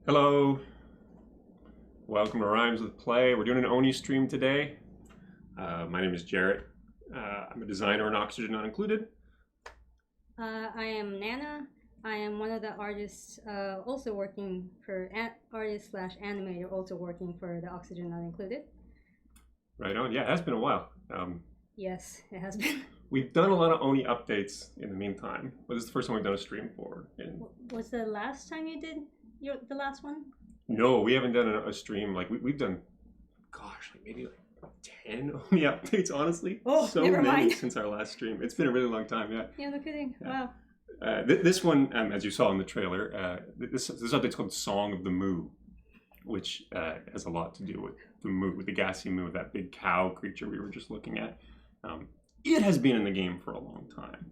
Hello, welcome to Rhymes with Klei. We're doing an Oni stream today. My name is Jarrett. I'm a designer on Oxygen Not Included. I am Nana. I am one of the artists also working for artist/animator, also working for the Oxygen Not Included. Right on. Yeah, it has been a while. Yes, it has been. We've done a lot of Oni updates in the meantime, but this is the first time we've done a stream for. Was the last time you did the last one? No, we haven't done a stream. Like we've done, gosh, like maybe like 10 Oni updates, honestly. Oh, so never many mind. Since our last stream. It's been a really long time, yeah. Yeah, no kidding. Yeah. Wow. This one, as you saw in the trailer, this update's called Song of the Moo, which has a lot to do with the moo, with the gassy moo, that big cow creature we were just looking at. It has been in the game for a long time,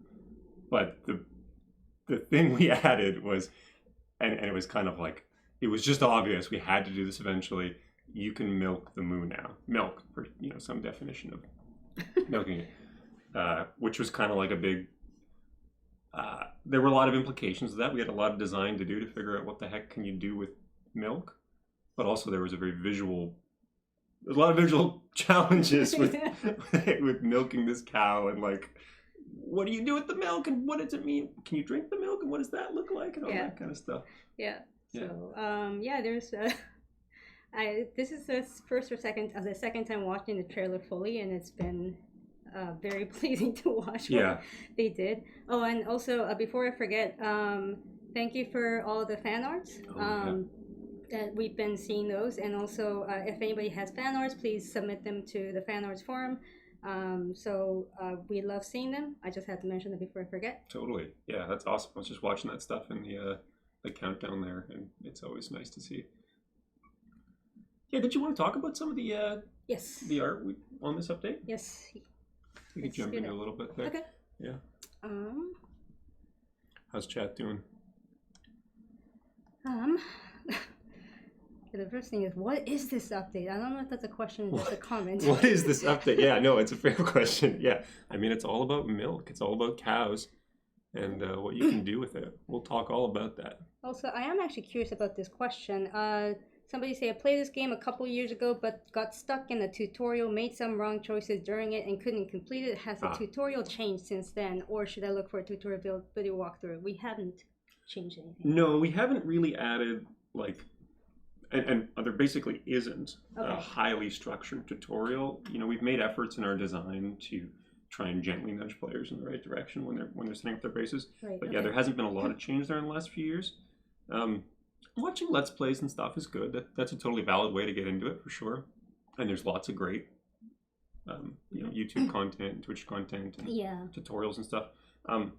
but the thing we added was, and it was kind of like, it was just obvious we had to do this eventually. You can milk the moo now. Milk, for some definition of milking it, which was kind of like a big. There were a lot of implications of that. We had a lot of design to do to figure out what the heck can you do with milk, but also there was there's a lot of visual challenges with with milking this cow, and like, what do you do with the milk, and what does it mean? Can you drink the milk, and what does that look like, and all that kind of stuff. Yeah. So there's this is the first or second time watching the trailer fully, and it's been very pleasing to watch what they did. Oh, and also before I forget, thank you for all the fan arts. That we've been seeing those, and also if anybody has fan arts, please submit them to the fan arts forum. We love seeing them. I just had to mention that before I forget. Totally. Yeah, that's awesome. I was just watching that stuff in the countdown there, and it's always nice to see. Yeah, did you want to talk about some of the the art on this update? Yes. We could jump into a little bit there. Okay. Yeah. How's chat doing? The first thing is, what is this update? I don't know if that's a question or just a comment. What is this update? Yeah, no, it's a fair question. Yeah, I mean, it's all about milk. It's all about cows and what you can do with it. We'll talk all about that. Also, I am actually curious about this question. Somebody say, I played this game a couple years ago, but got stuck in a tutorial, made some wrong choices during it, and couldn't complete it. Has the tutorial changed since then, or should I look for a tutorial video walkthrough? We haven't changed anything. No, we haven't really added, like, and there basically isn't a highly structured tutorial. We've made efforts in our design to try and gently nudge players in the right direction when they're setting up their bases. Right, but yeah, there hasn't been a lot of change there in the last few years. Watching Let's Plays and stuff is good. That's a totally valid way to get into it, for sure. And there's lots of great YouTube content, Twitch content, and tutorials and stuff. I'm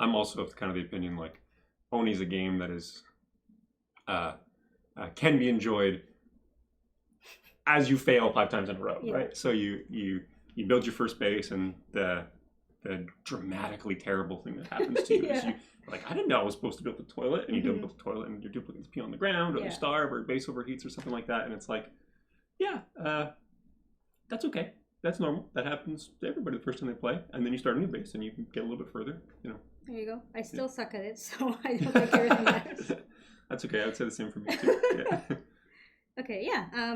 also of kind of the opinion, like, Oni's a game that is can be enjoyed as you fail 5 times in a row, right? So you build your first base, and the dramatically terrible thing that happens to you is you, like, I didn't know I was supposed to build the toilet, and you don't build the toilet, and your duplicates pee on the ground, or you starve, or base overheats, or something like that, and it's like, that's okay. That's normal. That happens to everybody the first time they play, and then you start a new base, and you can get a little bit further, There you go. I still suck at it, so I don't think everything matters. That's okay. I would say the same for me too. Okay,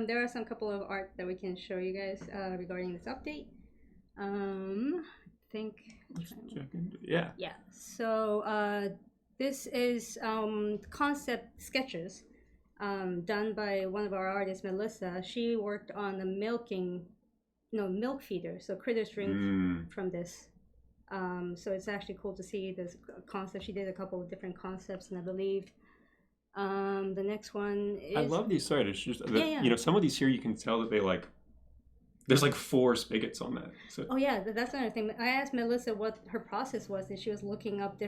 there are some couple of art that we can show you guys regarding this update. think. Yeah. Yeah. So this is concept sketches done by one of our artists, Melissa. She worked on the milk feeder. So critters drink from this. So it's actually cool to see this concept. She did a couple of different concepts, and I believe the next one is. I love these. Sorry, it's just some of these here you can tell that they there's 4 spigots on that. So. Oh yeah, that's another thing. I asked Melissa what her process was, and she was looking up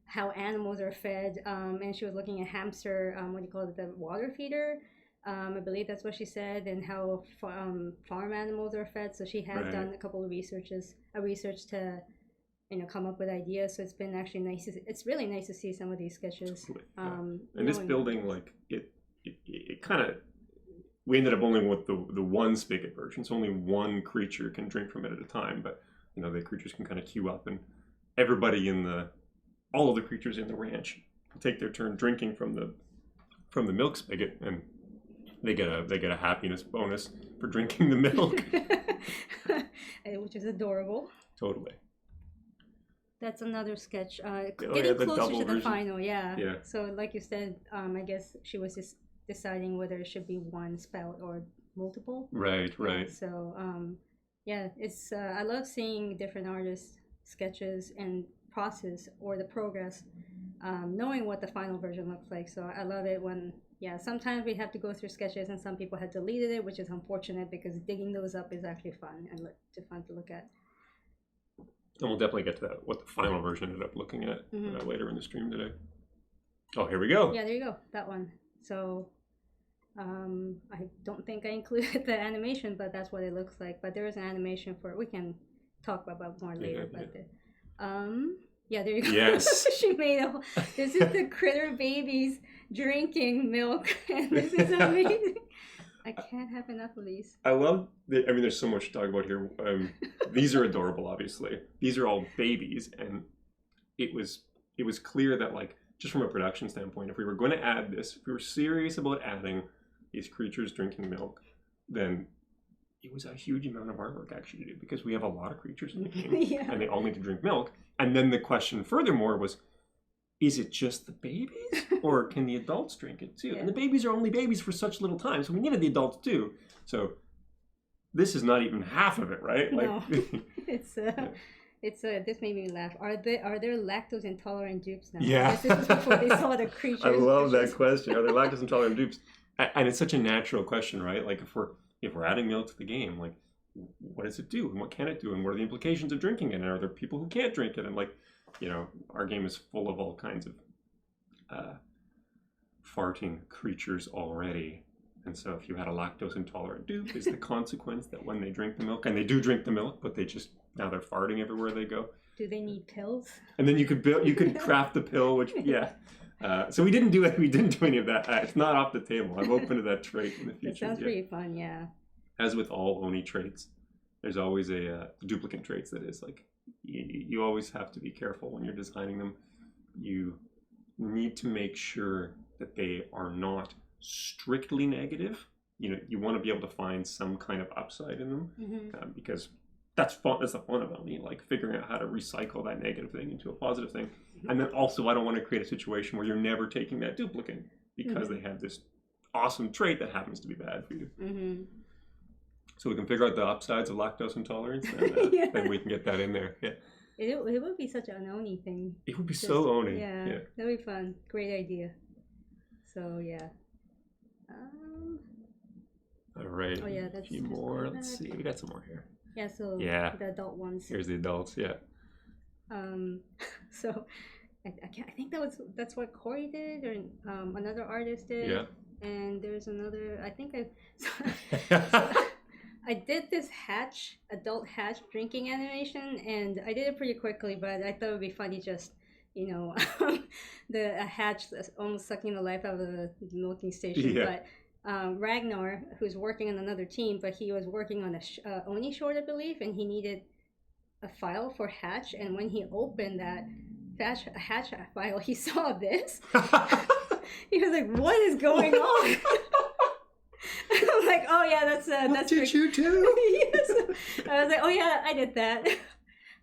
how animals are fed, and she was looking at hamster, the water feeder. I believe that's what she said, and how farm animals are fed. So she has done a couple of research to come up with ideas. So it's been actually nice. It's really nice to see some of these sketches. And this building, it kind of. We ended up only with the one spigot version, so only one creature can drink from it at a time. But the creatures can kind of queue up, and everybody all of the creatures in the ranch take their turn drinking from the milk spigot, and they get a happiness bonus for drinking the milk, which is adorable. Totally. That's another sketch. Getting closer to the final, yeah. So, like you said, I guess she was just deciding whether it should be one spout or multiple. Right. So, it's I love seeing different artists' sketches and process or the progress, knowing what the final version looks like. So I love it when sometimes we have to go through sketches and some people have deleted it, which is unfortunate because digging those up is actually fun to look at. And we'll definitely get to that, what the final version ended up looking at later in the stream today. Oh, here we go. Yeah, there you go. That one. So I don't think I included the animation, but that's what it looks like. But there is an animation for it. We can talk about more later. There you go. Yes. She made this is the critter babies drinking milk, and this is amazing. I can't have enough of these. I love there's so much to talk about here. These are adorable, obviously. These are all babies, and it was clear that, just from a production standpoint, if we were going to add this, if we were serious about adding these creatures drinking milk, then it was a huge amount of artwork actually to do, because we have a lot of creatures in the game, and they all need to drink milk. And then the question furthermore was, is it just the babies, or can the adults drink it too? And the babies are only babies for such little time, so we needed the adults too. So this is not even half of it, right? No, it's this made me laugh. Are there lactose intolerant dupes now? Yeah. This is before they saw the creatures. I love that question. Are there lactose intolerant dupes? And it's such a natural question, right? If we're adding milk to the game, what does it do, and what can it do, and what are the implications of drinking it, and are there people who can't drink it? And our game is full of all kinds of farting creatures already. And so if you had a lactose intolerant dupe, is the consequence that when they drink the milk, and they do drink the milk, but now they're farting everywhere they go? Do they need pills? And then you could craft the pill, which so we didn't do any of that. It's not off the table. I'm open to that trait in the future. That sounds pretty fun, yeah. As with all Oni traits, there's always a duplicate traits. That is you always have to be careful when you're designing them. You need to make sure that they are not strictly negative. You want to be able to find some kind of upside in them, because that's fun. That's the fun of Oni, figuring out how to recycle that negative thing into a positive thing. And then also, I don't want to create a situation where you're never taking that duplicate because they have this awesome trait that happens to be bad for you. So we can figure out the upsides of lactose intolerance, and then we can get that in there. Yeah. It would be such an Oni thing. It would be so Oni. Yeah, that'd be fun. Great idea. So yeah. All right. Oh yeah, a few more. Let's see. We got some more here. Yeah. So the adult ones. Here's the adults. Yeah. So I think that's what Corey did, or another artist did. Yeah. And there's another. I think I did this adult hatch drinking animation, and I did it pretty quickly, but I thought it would be funny just, a hatch that's almost sucking the life out of the milking station. Yeah. But Ragnar, who's working on another team, but he was working on a Oni short, I believe, and he needed a file for hatch, and when he opened that hatch file, he saw this. He was like, "What is going on?" I'm like, "Oh yeah, that's what did you do?" Yes. I was like, "Oh yeah, I did that."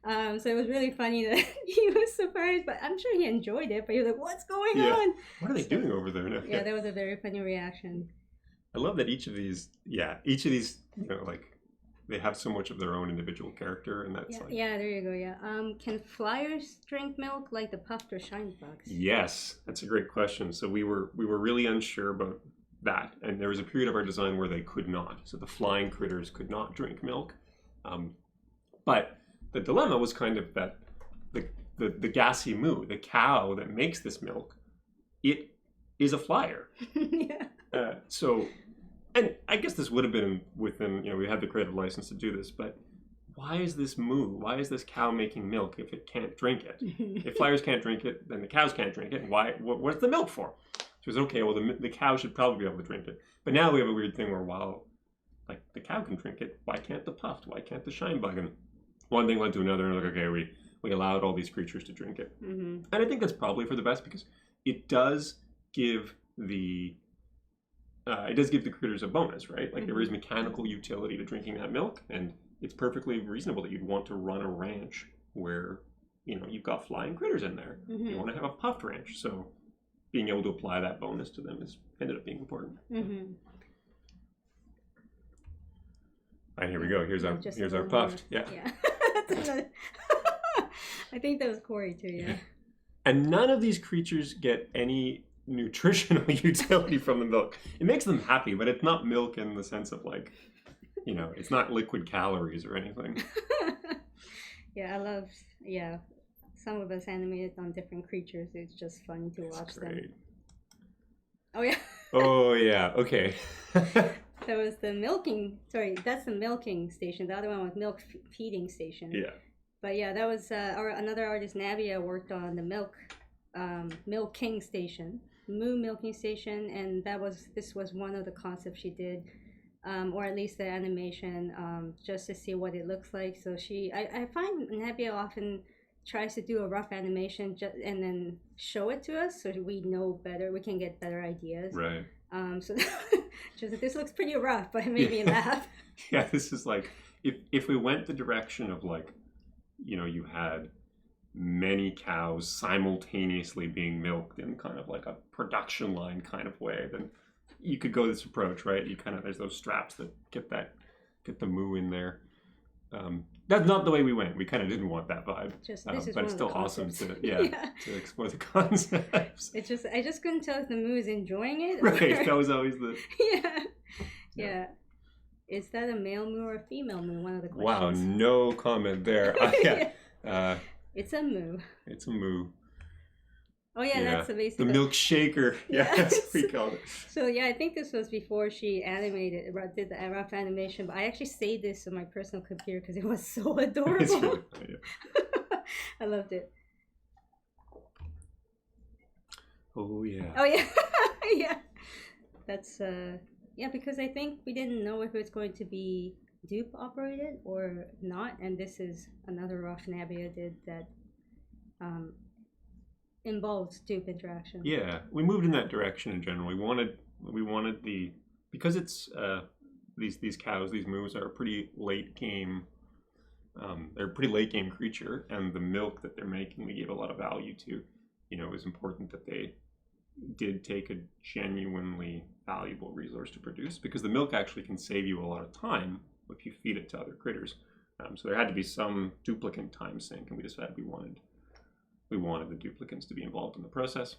So it was really funny that he was surprised, but I'm sure he enjoyed it. But he was like, "What's going on? What are they doing over there?" No. Yeah, that was a very funny reaction. I love that each of these, like they have so much of their own individual character, and that's yeah. There you go. Yeah. Can flyers drink milk like the puffed or shine bugs? Yes, that's a great question. So we were really unsure about that, and there was a period of our design where they could not. So the flying critters could not drink milk, but the dilemma was kind of that the gassy moo, the cow that makes this milk, it is a flyer. Yeah. So, and I guess this would have been within, we had the creative license to do this, but why is this moo? Why is this cow making milk if it can't drink it? If flyers can't drink it, then the cows can't drink it. And what's the milk for? She was okay, well, the cow should probably be able to drink it. But now we have a weird thing where, while like the cow can drink it, why can't the puffed? Why can't the shine bug? And one thing led to another, and okay, we allowed all these creatures to drink it. And I think that's probably for the best, because it does give the critters a bonus, right? Like there is mechanical utility to drinking that milk, and it's perfectly reasonable that you'd want to run a ranch where you've got flying critters in there. You want to have a puffed ranch, so being able to apply that bonus to them has ended up being important. And here we go. Here's our puffed. Yeah. I think that was Corey too. Yeah. And none of these creatures get any nutritional utility from the milk. It makes them happy, but it's not milk in the sense of like, it's not liquid calories or anything. Yeah, I love. Yeah, some of us animated on different creatures. It's just fun to watch them. Oh yeah. Oh yeah. Okay. That was the milking. Sorry, that's the milking station. The other one was milk feeding station. Yeah. But yeah, that was another artist, Navia, worked on the milking station, moo milking station, and this was one of the concepts she did, or at least the animation, just to see what it looks like. So I find Navia often tries to do a rough animation and then show it to us so we know better, we can get better ideas. Right. So just this looks pretty rough, but it made me laugh. Yeah, this is like if we went the direction of like, you had many cows simultaneously being milked in kind of like a production line kind of way, then you could go this approach, right? There's those straps that get the moo in there. That's not the way we went. We kind of didn't want that vibe. But it's still awesome to explore the concepts. I just couldn't tell if the moo is enjoying it. Right, that was always the... Yeah. Is that a male moo or a female moo? One of the questions. Wow, no comment there. It's a moo. It's a moo. Oh yeah, that's basically the milk shaker. Yeah, that's what we called it. So yeah, I think this was before she did the rough animation, but I actually saved this on my personal computer because it was so adorable. It's really funny, yeah. I loved it. Oh yeah. Oh yeah. Yeah. That's because I think we didn't know if it was going to be dupe operated or not, and this is another rough Navia did that involves dupe interaction. Yeah, we moved in that direction in general. We wanted because it's these cows, these moos are a pretty late game. They're a pretty late game creature, and the milk that they're making, we gave a lot of value to. It was important that they did take a genuinely valuable resource to produce, because the milk actually can save you a lot of time if you feed it to other critters. So there had to be some duplicant time sink, and we decided we wanted the duplicants to be involved in the process.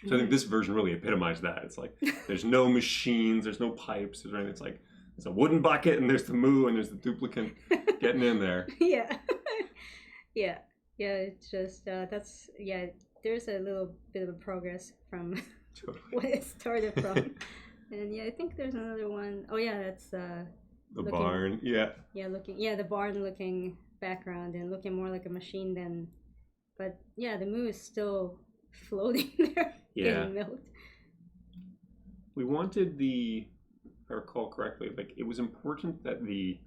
So I think this version really epitomized that. It's like there's no machines, there's no pipes, it's like there's a wooden bucket and there's the moo and there's the duplicant getting in there. Yeah. It's just there's a little bit of a progress from what it started from. And I think there's another one. Oh yeah, that's the barn. Yeah, the barn looking background and looking more like a machine than. But the moo is still floating there, getting milked. We wanted if I recall correctly, like it was important that the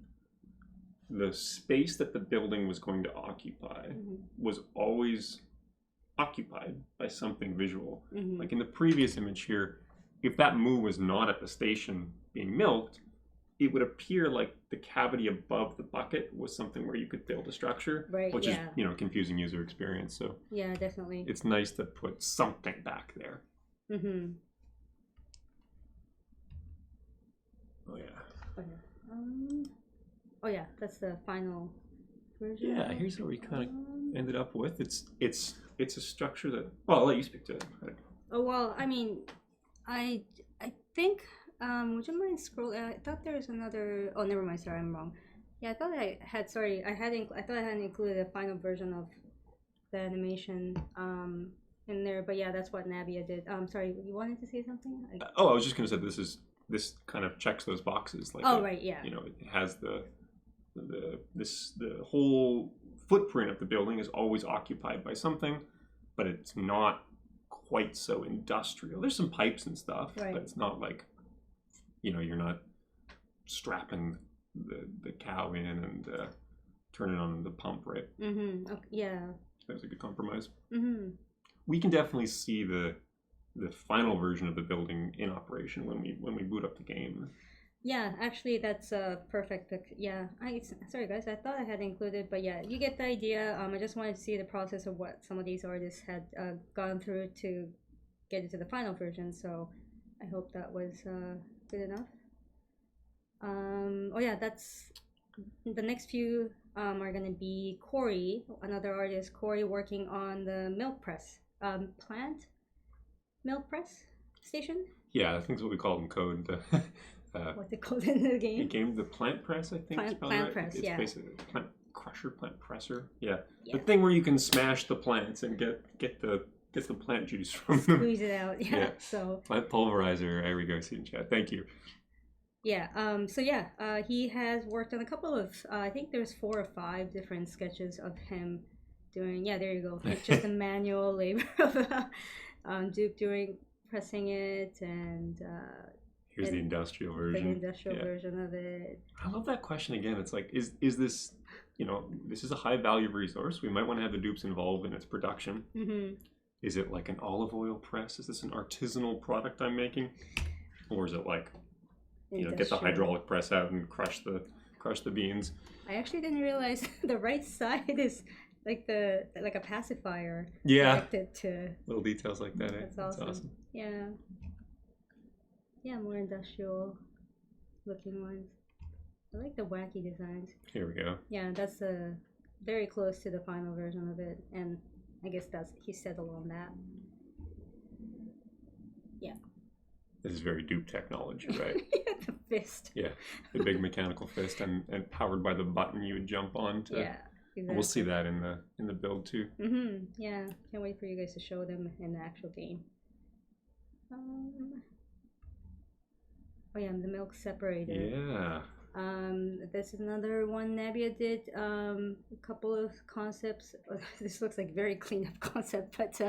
space that the building was going to occupy was always occupied by something visual. Like in the previous image here, if that moo was not at the station being milked, it would appear like the cavity above the bucket was something where you could build a structure, Right. which Yeah. is confusing user experience. So Yeah, definitely. it's nice to put something back there. Mm-hmm. Oh yeah. Okay. Oh yeah, that's the final version. Yeah, here's what we kind of ended up with. It's a structure that. Well, I'll let you speak to it. Oh well, I mean, I think. Would you mind scrolling? I thought there was another. Oh, never mind. Sorry, I'm wrong. Yeah, I thought I had. Sorry, I thought I hadn't included a final version of the animation in there. But yeah, that's what Nabia did. Sorry, you wanted to say something? I was just gonna say this kind of checks those boxes. Like right, yeah. It has the whole footprint of the building is always occupied by something, but it's not quite so industrial. There's some pipes and stuff, right. But it's not like you're not strapping the cow in and turning on the pump, right? Mm-hmm. Okay, yeah. That was a good compromise. Mm-hmm. We can definitely see the final version of the building in operation when we boot up the game. Yeah, actually, that's a perfect. Yeah, sorry guys, I thought I had included, but yeah, you get the idea. I just wanted to see the process of what some of these artists had gone through to get into the final version. So I hope that was good enough. Oh yeah, that's the next few are gonna be Corey, another artist. Corey working on the milk press, plant milk press station. Yeah, I think that's what we call it in code. What's it called in the game? The plant press, I think. Plant right. press, it's yeah. Basically a plant crusher, plant presser. Yeah. The thing where you can smash the plants and get the plant juice from them. Squeeze it out. Yeah. So plant pulverizer. There we go. See in chat. Thank you. Yeah. So yeah, he has worked on a couple of. I think there's 4 or 5 different sketches of him doing. Yeah, there you go. It's just a manual labor of Duke doing pressing it and. Here's the industrial version. The industrial version of it. I love that question again. It's like, is this, this is a high value resource. We might want to have the dupes involved in its production. Mm-hmm. Is it like an olive oil press? Is this an artisanal product I'm making, or is it like, get the hydraulic press out and crush the beans? I actually didn't realize the right side is like a pacifier. Yeah. Connected to little details like that. That's awesome. Yeah. Yeah, more industrial looking ones. I like the wacky designs. Here we go. Yeah, that's very close to the final version of it, and I guess he settled on that. Yeah. This is very dupe technology, right? Yeah, the fist. Yeah, the big mechanical fist, and powered by the button you would jump on. Yeah, exactly. We'll see that in the build too. Mm-hmm. Yeah, can't wait for you guys to show them in the actual game. Oh yeah, the milk separator. Yeah. This is another one Nabia did. A couple of concepts. This looks like very clean up concept, but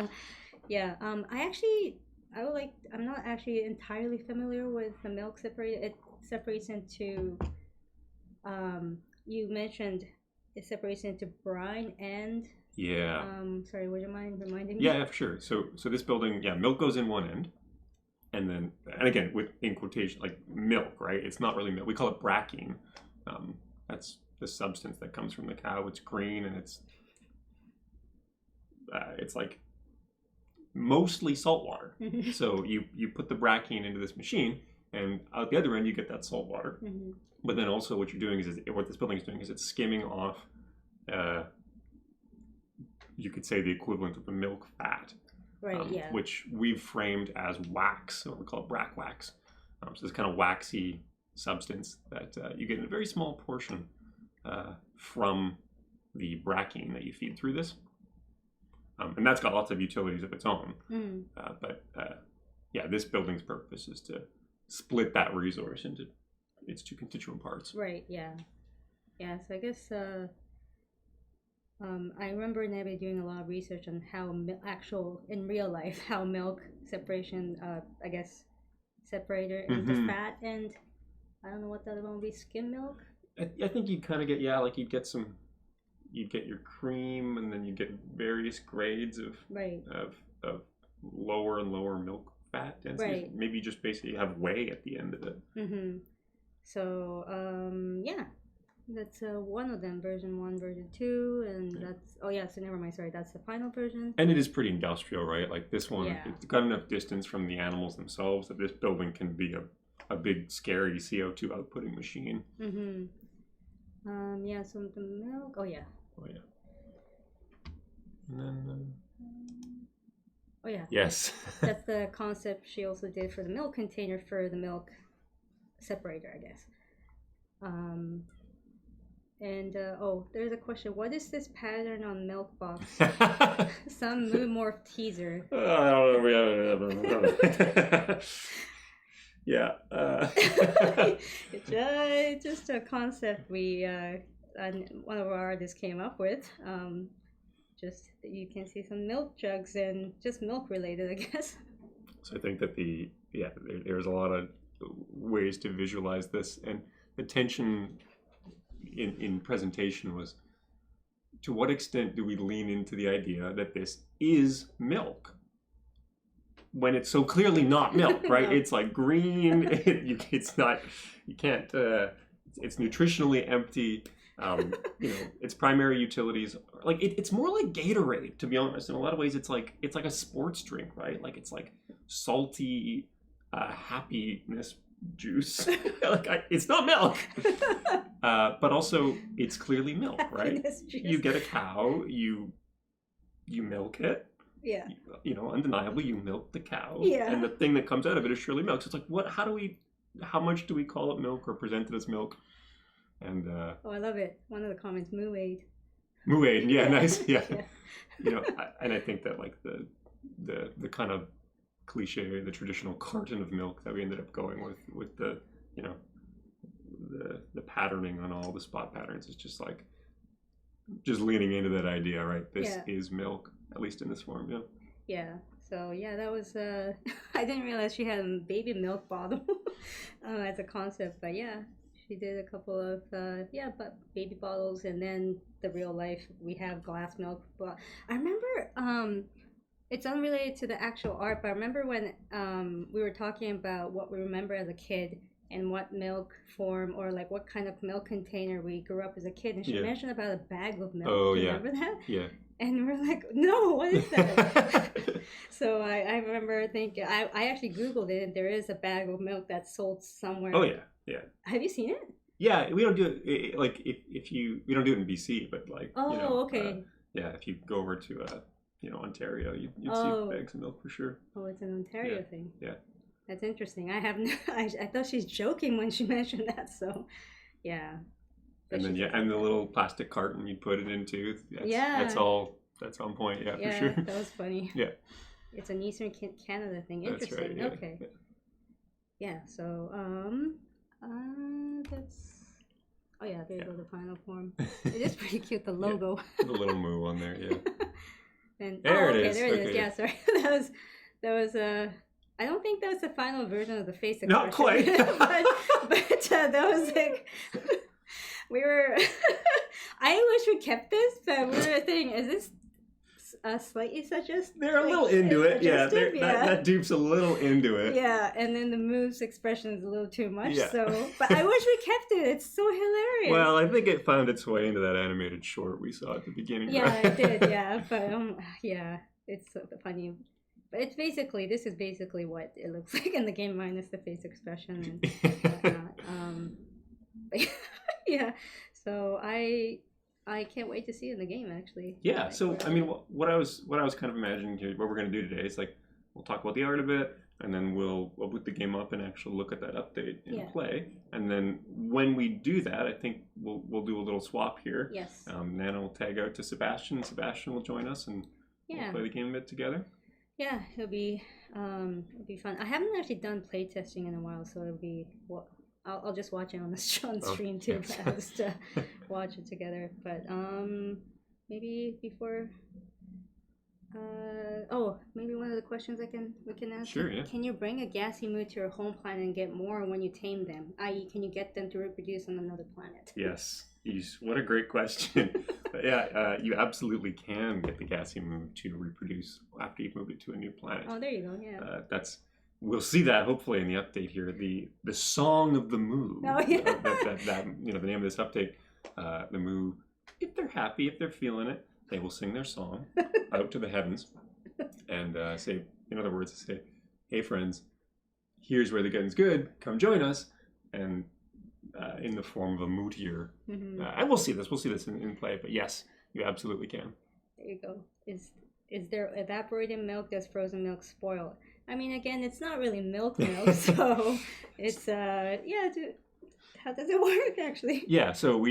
yeah. I'm not actually entirely familiar with the milk separator. It separates into. You mentioned it separates into brine and. Yeah. Sorry, would you mind reminding me? Yeah, for sure. So this building, milk goes in one end. And again, in quotation, like milk, right? It's not really milk. We call it brackine. That's the substance that comes from the cow. It's green and it's like mostly salt water. Mm-hmm. So you put the brackine into this machine, and out the other end you get that salt water. Mm-hmm. But then also what you're doing is what this building is doing is it's skimming off. You could say the equivalent of the milk fat. Right, yeah. Which we've framed as wax, or we call it brack wax. So this kind of waxy substance that you get in a very small portion from the brackine that you feed through this. And that's got lots of utilities of its own. Mm. But this building's purpose is to split that resource into its 2 constituent parts. Right, yeah. Yeah, so I guess... I remember Nabia doing a lot of research on how in real life, how milk separation, I guess, separator into fat and, I don't know what the other one would be, skim milk? I think you'd kind of get, you'd get your cream, and then you get various grades of lower and lower milk fat density. Right. Maybe just basically have whey at the end of it. Mm-hmm. So yeah, that's one of them, version 1, version 2, and Yeah. that's, oh yeah, so never mind, sorry, that's the final version. And it is pretty industrial, right? Like this one, Yeah. it's got enough distance from the animals themselves that this building can be a big, scary CO2 outputting machine. Mm-hmm. Yeah, so the milk, oh yeah. Oh, yeah. And then, Oh yeah. yes. That's the concept she also did for the milk container for the milk separator, I guess. And oh, there's a question. What is this pattern on milk box? Some Moo Morph teaser. Yeah. It's just a concept one of our artists came up with. Just you can see some milk jugs and just milk related, I guess. So I think that there's a lot of ways to visualize this, and the tension in presentation was, to what extent do we lean into the idea that this is milk when it's so clearly not milk, right? No. It's like green. It's not. You can't. It's nutritionally empty. Its primary utilities, like it's more like Gatorade, to be honest. In a lot of ways, it's like a sports drink, right? Like it's like salty happiness juice. It's not milk, but also it's clearly milk, right? You get a cow, you milk it. Yeah. Undeniably, you milk the cow. Yeah. And the thing that comes out of it is surely milk. So it's like, how much do we call it milk or present it as milk? And oh, I love it. One of the comments, Moo Aid. Moo Aid, yeah, nice, yeah. And I think that like the kind of cliche, the traditional carton of milk that we ended up going with the the patterning on all the spot patterns is just leaning into that idea, right? This is milk, at least in this form, yeah. Yeah. So yeah, that was I didn't realize she had a baby milk bottle as a concept, but yeah. She did a couple of but baby bottles, and then the real life we have glass milk. But I remember it's unrelated to the actual art, but I remember when we were talking about what we remember as a kid and what milk form or like what kind of milk container we grew up as a kid, and she mentioned about a bag of milk. Oh, do you remember that? Yeah. And we're like, no, what is that? So I remember thinking, I actually Googled it, and there is a bag of milk that's sold somewhere. Oh, yeah. Yeah. Have you seen it? Yeah, we don't do it like we don't do it in BC, but like okay. If you go over to Ontario, you'd see bags of milk for sure. Oh, it's an Ontario thing. Yeah. That's interesting. I thought she's joking when she mentioned that. So, yeah. And then and the little plastic carton you put it into. That's all. That's on point. Yeah, for sure. That was funny. Yeah. It's an Eastern Canada thing. Interesting. That's right, yeah. Okay. Yeah. So there you go, the final form. It is pretty cute, the logo. The little moo on there, yeah. And there it is. Yeah, sorry. that was I don't think that was the final version of the face expression. Not quite. but that was like we were I wish we kept this, but we were thinking, is this slightly suggestive? They're a little into it, yeah. That dupe's a little into it. Yeah, and then the move's expression is a little too much. Yeah. So, but I wish we kept it. It's so hilarious. Well, I think it found its way into that animated short we saw at the beginning. Yeah, right? It did. Yeah, but it's so funny. But this is basically what it looks like in the game, minus the face expression and whatnot. But yeah. So I can't wait to see it in the game, actually. Yeah. So I mean, what I was kind of imagining here, what we're going to do today is like we'll talk about the art a bit, and then we'll boot the game up and actually look at that update in Klei. And then when we do that, I think we'll do a little swap here. Yes. Nana will tag out to Sebastian, and Sebastian will join us, and we'll play the game a bit together. Yeah, it'll be fun. I haven't actually done playtesting in a while, so it'll be I'll just watch it on the stream too. Yes. I'll just watch it together. But maybe before. Maybe one of the questions we can ask. Sure, yeah. Can you bring a gassy moo to your home planet and get more when you tame them? I.e., can you get them to reproduce on another planet? Yes. What a great question. You absolutely can get the gassy moo to reproduce after you've moved it to a new planet. Oh, there you go. Yeah. we'll see that hopefully in the update here. The song of the moo. Oh, yeah. That the name of this update. The moo, if they're happy, if they're feeling it, they will sing their song out to the heavens and say, in other words, say, "Hey friends, here's where the getting's good. Come join us." And in the form of a mootier. And we'll see this. We'll see this in play. But yes, you absolutely can. There you go. Is there evaporated milk? Does frozen milk spoil? I mean, again, it's not really milk, so it's how does it work actually? Yeah, so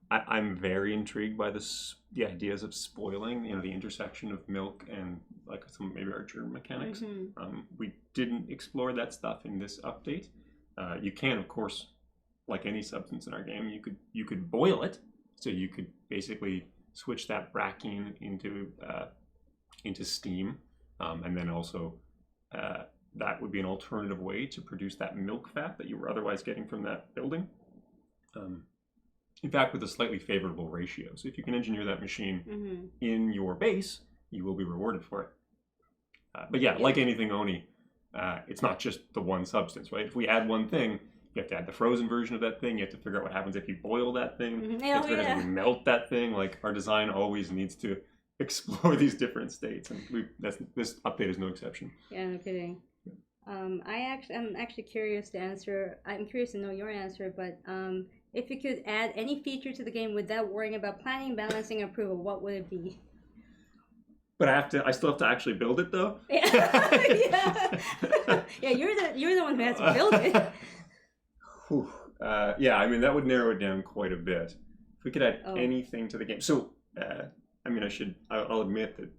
I'm very intrigued by the ideas of spoiling, the intersection of milk and like some maybe our germ mechanics. We didn't explore that stuff in this update. You can, of course, like any substance in our game, you could boil it, so you could basically switch that brackine into steam, and then also that would be an alternative way to produce that milk fat that you were otherwise getting from that building. In fact, with a slightly favorable ratio. So if you can engineer that machine in your base, you will be rewarded for it. But yeah, like anything Oni, it's not just the one substance, right? If we add one thing, you have to add the frozen version of that thing. You have to figure out what happens if you boil that thing. You have to figure out if you melt that thing. Like, our design always needs to explore these different states, and this update is no exception. Yeah, no kidding. I'm actually curious to answer. I'm curious to know your answer, but if you could add any feature to the game without worrying about planning, balancing, approval, what would it be? But I still have to actually build it, though. Yeah, you're the one who has to build it. Yeah, I mean, that would narrow it down quite a bit. If we could add anything to the game. So, I mean, I'll admit that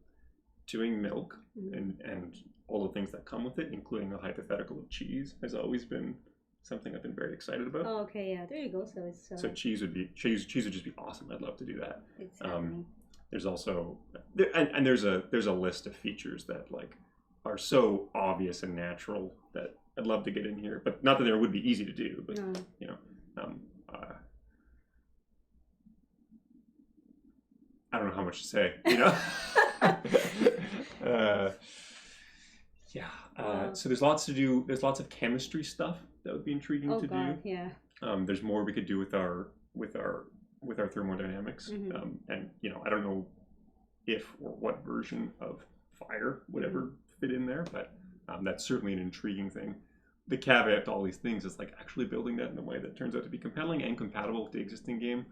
doing milk and all the things that come with it, including the hypothetical of cheese, has always been something I've been very excited about. Oh, okay, yeah, there you go. So it's so cheese would just be awesome. I'd love to do that. It's happening. There's also there's a list of features that like are so obvious and natural that I'd love to get in here, but not that they would be easy to do. But I don't know how much to say. So there's lots to do. There's lots of chemistry stuff that would be intriguing to do. Yeah. There's more we could do with our thermodynamics, and I don't know if or what version of fire would ever fit in there, but that's certainly an intriguing thing. The caveat to all these things is like actually building that in a way that turns out to be compelling and compatible with the existing game.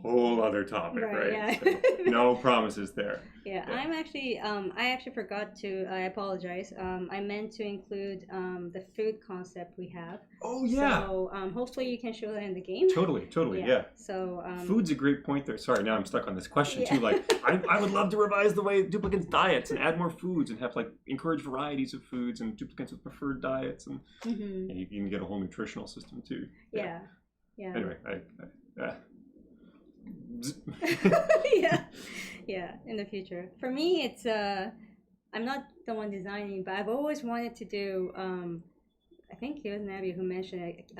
Whole other topic, right? Yeah. So, no promises there. Yeah, I'm actually, I actually forgot to, I apologize. I meant to include the food concept we have. Oh, yeah. So hopefully you can show that in the game. Totally, yeah. So food's a great point there. Sorry, now I'm stuck on this question too. Like, I would love to revise the way duplicants diets and add more foods and have like encourage varieties of foods and duplicants with preferred diets, and you can get a whole nutritional system too. Yeah. Anyway, yeah, in the future. For me, it's I'm not the one designing, but I've always wanted to do I think it was Nabi who mentioned it,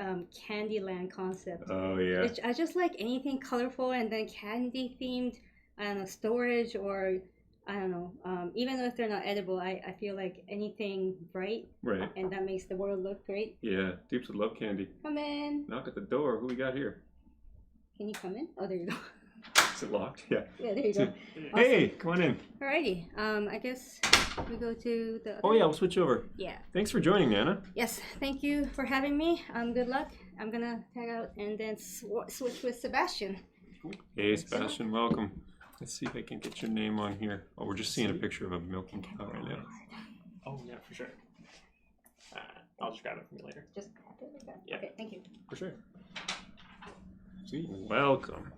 Candyland concept. Oh yeah. Which I just like anything colorful and then candy themed. I don't know, storage, or I don't know. Even though if they're not edible, I feel like anything bright, right, and that makes the world look great. Yeah, Dupes would love candy. Come in. Knock at the door. Who we got here? Can you come in? Oh, there you go. Is it locked? Yeah. Yeah, there you go. Hey, come on in. Alrighty. I guess we go to the. Oh yeah, we'll switch over. Yeah. Thanks for joining, Nana. Yes, thank you for having me. Good luck. I'm gonna tag out and then switch with Sebastian. Hey, Sebastian, welcome. Let's see if I can get your name on here. Oh, we're just seeing a picture of a milking cow right now. Oh yeah, for sure. I'll just grab it from you later. Just grab it like that. Yeah. Okay, thank you. For sure. Sweet. Welcome.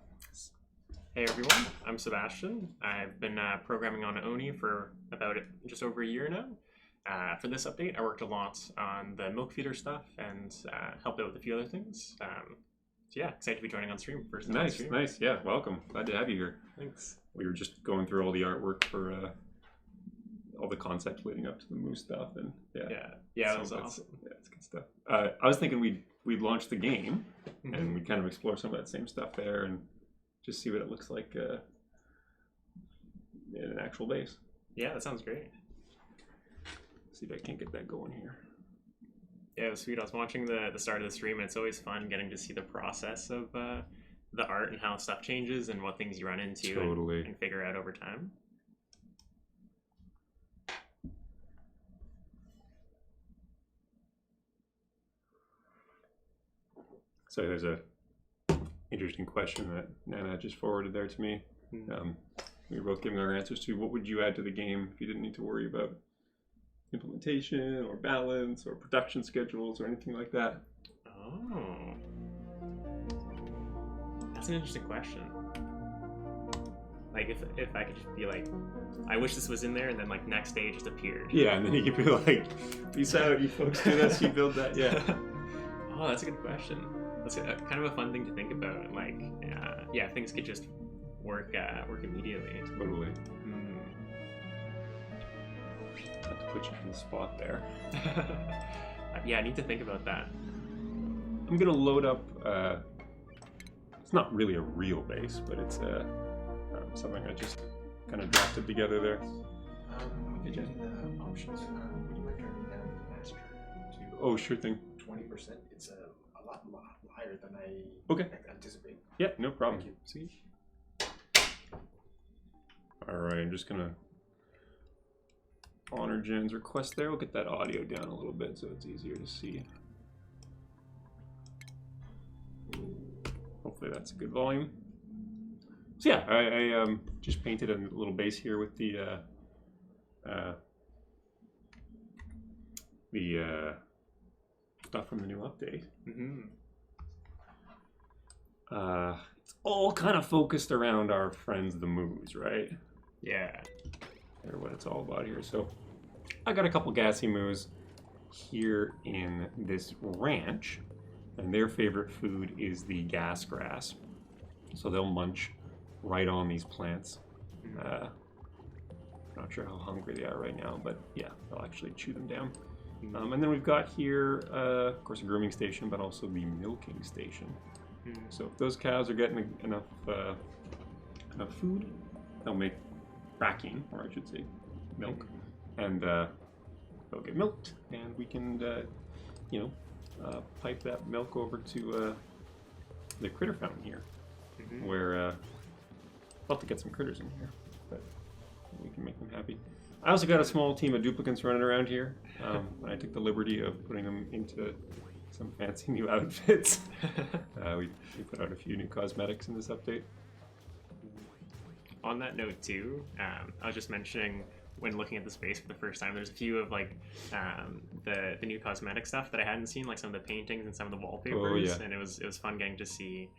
Hey everyone, I'm Sebastian. I've been programming on Oni for about just over a year now. For this update, I worked a lot on the milk feeder stuff and helped out with a few other things. So yeah, excited to be joining on stream first. Nice. Yeah, welcome. Glad to have you here. Thanks. We were just going through all the artwork for all the concepts leading up to the moose stuff, and that was awesome. Yeah, it's good stuff. I was thinking we'd launch the game and we'd kind of explore some of that same stuff there and just see what it looks like in an actual base. Yeah, that sounds great. So see if I can't get that going here. Yeah, it was sweet. I was watching the start of the stream, and it's always fun getting to see the process of the art and how stuff changes and what things you run into and figure out over time. So there's a interesting question that Nana just forwarded there to me. We were both giving our answers to what would you add to the game if you didn't need to worry about implementation or balance or production schedules or anything like that. Oh, that's an interesting question. Like if I could just be like, I wish this was in there, and then like next day it just appeared. Yeah, and then you could be like, peace out, you folks do this, you build that. Yeah. Oh, that's a good question. That's kind of a fun thing to think about. Like, yeah, things could just work immediately. Totally. Not to put you on the spot there. Yeah, I need to think about that. I'm gonna load up. It's not really a real base, but it's something I just kind of drafted together there. Using the options, would you mind turning down the master to? Oh, sure thing. 20%. It's a lot higher than I anticipate. Yeah, no problem. Thank you. See. All right, I'm just gonna honor Jen's request there. We'll get that audio down a little bit so it's easier to see. Hopefully that's a good volume. So yeah, I just painted a little base here with the stuff from the new update. It's all kind of focused around our friends the Moos, right? Yeah. They're what it's all about here. So I got a couple gassy Moos here in this ranch, and their favorite food is the gas grass. So they'll munch right on these plants. Not sure how hungry they are right now, but yeah, they'll actually chew them down. And then we've got here, of course, a grooming station, but also the milking station. So if those cows are getting enough food, they'll make bracking, or I should say milk, and they'll get milked, and we can, pipe that milk over to the critter fountain here, where I'll have to get some critters in here, but we can make them happy. I also got a small team of duplicants running around here. I took the liberty of putting them into some fancy new outfits. We put out a few new cosmetics in this update. On that note too, I was just mentioning when looking at the space for the first time, there's a few of like the new cosmetic stuff that I hadn't seen, like some of the paintings and some of the wallpapers, and it was fun getting to see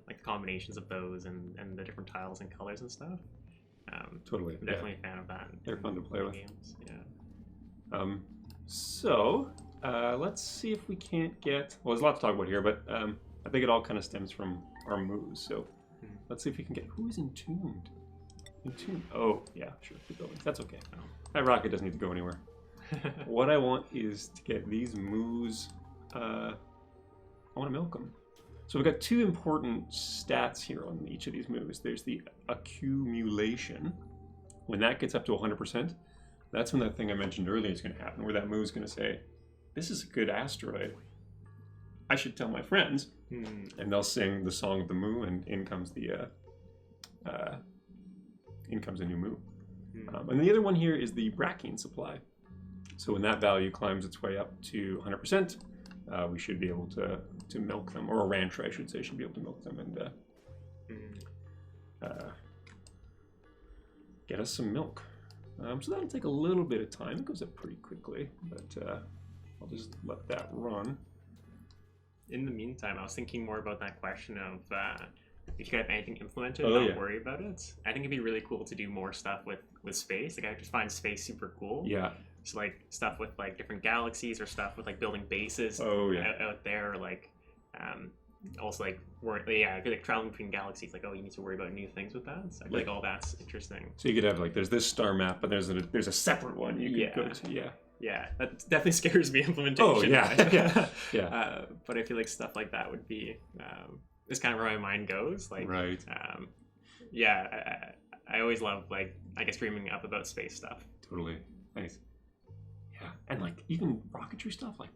like the combinations of those and the different tiles and colors and stuff. Totally, I'm definitely a fan of that. They're fun to play with. Games. Yeah. So let's see if we can't get. Well, there's a lot to talk about here, but I think it all kind of stems from our moves. So let's see if we can get. Who is entombed? Entombed. Oh, yeah, sure. The building. That's okay. That rocket doesn't need to go anywhere. What I want is to get these moves. I want to milk them. So we've got two important stats here on each of these moves. There's the accumulation. When that gets up to 100%, that's when that thing I mentioned earlier is going to happen, where that move is going to say, this is a good asteroid. I should tell my friends. And they'll sing the song of the Moo, and in comes the a new Moo. And the other one here is the bracking supply. So when that value climbs its way up to 100%, we should be able to milk them, or a rancher, I should say, should be able to milk them and get us some milk. So that'll take a little bit of time. It goes up pretty quickly, but I'll just let that run. In the meantime, I was thinking more about that question of if you could have anything implemented and not worry about it. I think it'd be really cool to do more stuff with space. Like, I just find space super cool. Yeah. So like stuff with like different galaxies, or stuff with like building bases out there, or like also like like traveling between galaxies. Like, you need to worry about new things with that. So I feel like all that's interesting. So you could have like, there's this star map, but there's a separate one you could go to. Yeah, that definitely scares me, implementation. Oh yeah, yeah. But I feel like stuff like that would be is kind of where my mind goes. Like, right. I always love, like, I guess, dreaming up about space stuff. Totally. Nice. And like even rocketry stuff, like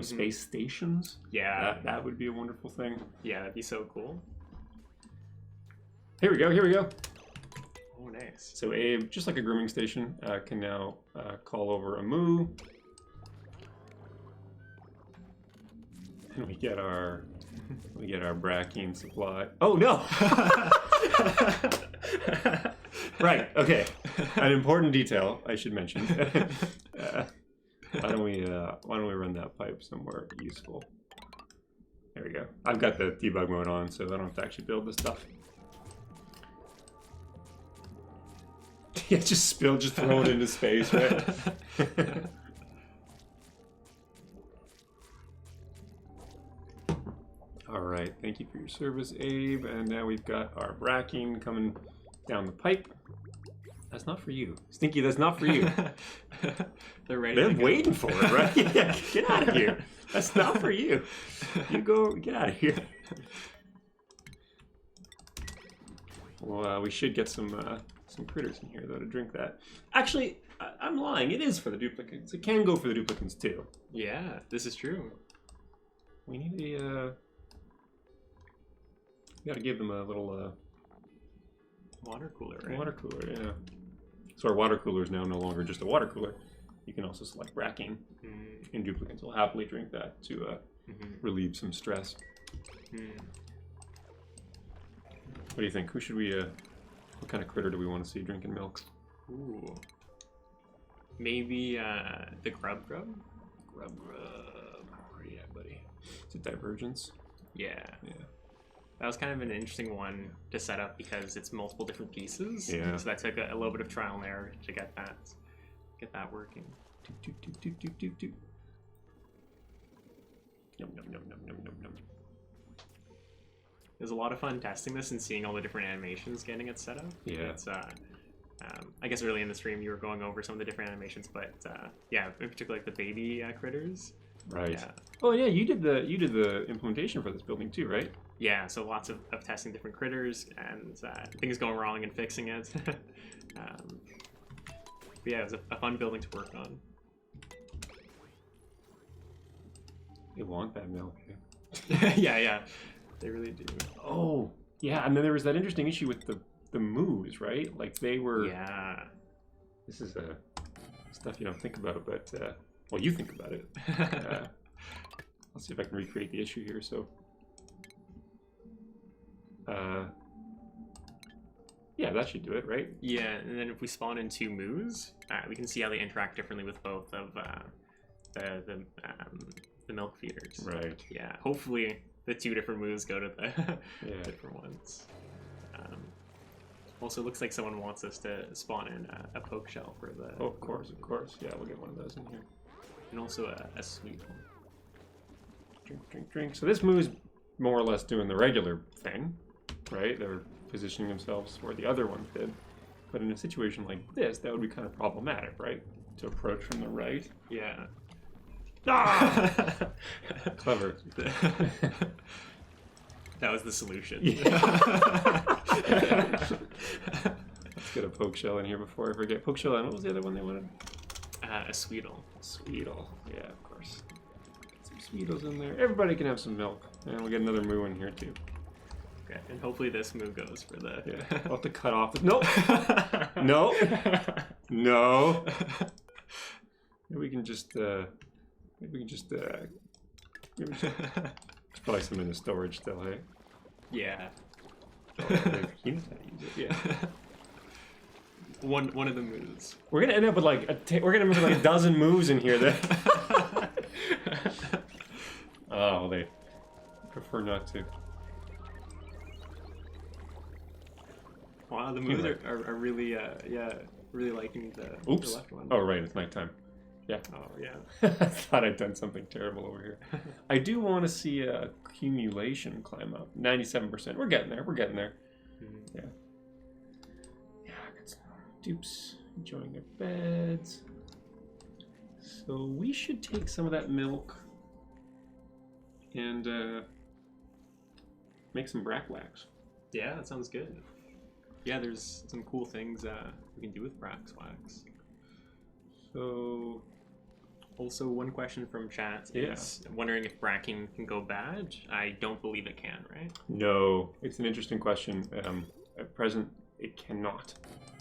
space stations. Yeah, that would be a wonderful thing. Yeah, that'd be so cool. Here we go. Oh, nice. So Abe, just like a grooming station, can now call over a moo. And we get our Brackine supply. Oh no! Right. Okay. An important detail I should mention. Why don't we run that pipe somewhere useful? There we go. I've got the debug mode on, so I don't have to actually build this stuff. Yeah, just throw it into space, right? All right, thank you for your service, Abe. And now we've got our Brackine coming down the pipe. That's not for you. Stinky, that's not for you. They're ready. They're waiting for it, right? Yeah, get out of here. That's not for you. You go, get out of here. Well, we should get some critters in here, though, to drink that. Actually, I'm lying. It is for the duplicates. It can go for the duplicants, too. Yeah, this is true. We need a... we gotta give them a little... water cooler, right? Water cooler, yeah. So our water cooler is now no longer just a water cooler. You can also select Brackine, and duplicants will happily drink that to relieve some stress. What do you think? Who should we... what kind of critter do we want to see drinking milk? Ooh. Maybe the grub? Grub. Yeah, buddy. Is it Divergence? Yeah. Yeah. That was kind of an interesting one to set up because it's multiple different pieces. Yeah. So that took a little bit of trial and error to get that working. Yum, yum, yum, yum, yum, yum, yum. It was a lot of fun testing this and seeing all the different animations, getting it set up. Yeah. It's, I guess early in the stream you were going over some of the different animations, but yeah, in particular like the baby critters. Right. Yeah. Oh yeah, you did the implementation for this building too, right? Yeah, so lots of testing different critters and things going wrong and fixing it. But yeah, it was a fun building to work on. They want that milk. Yeah, they really do. Oh, yeah, and then there was that interesting issue with the moos, right? Like they were... Yeah. This is stuff you don't think about, but... well, you think about it. Let's see if I can recreate the issue here, so... yeah, that should do it, right? Yeah, and then if we spawn in two moos, we can see how they interact differently with both of the milk feeders. Right. Yeah, hopefully the two different moos go to the different ones. Also, looks like someone wants us to spawn in a poke shell for the... Oh, of course. Yeah, we'll get one of those in here. And also a sweet one. Drink. So this moo is more or less doing the regular thing, right? They're positioning themselves where the other ones did. But in a situation like this, that would be kind of problematic, right? To approach from the right. Yeah. Ah! Clever. That was the solution. Yeah. Let's get a poke shell in here before I forget. Poke shell, and what was the other one they wanted? A Sweetle. Sweetle. Yeah, of course. Get some Sweetles in there. Everybody can have some milk. And we'll get another moo in here, too. Okay, and hopefully this moo goes for the... Yeah. I'll have to cut off the... Nope! No! No! Maybe we can just, probably some in the storage still, hey? Yeah. He knows how to use it, yeah. One of the moves. We're gonna end up with like a dozen moves in here. That oh, they prefer not to. Wow, the moves are really really liking the left one. Oh right, it's nighttime. Yeah. Oh yeah. I thought I'd done something terrible over here. I do want to see a accumulation climb up. 97%. We're getting there. Mm-hmm. Yeah. Yeah, I got some dupes enjoying their beds. So we should take some of that milk and make some brack wax. Yeah, that sounds good. Yeah, there's some cool things we can do with brax wax. So Also, one question from chat is wondering if bracking can go bad. I don't believe it can, right? No, it's an interesting question. At present, it cannot.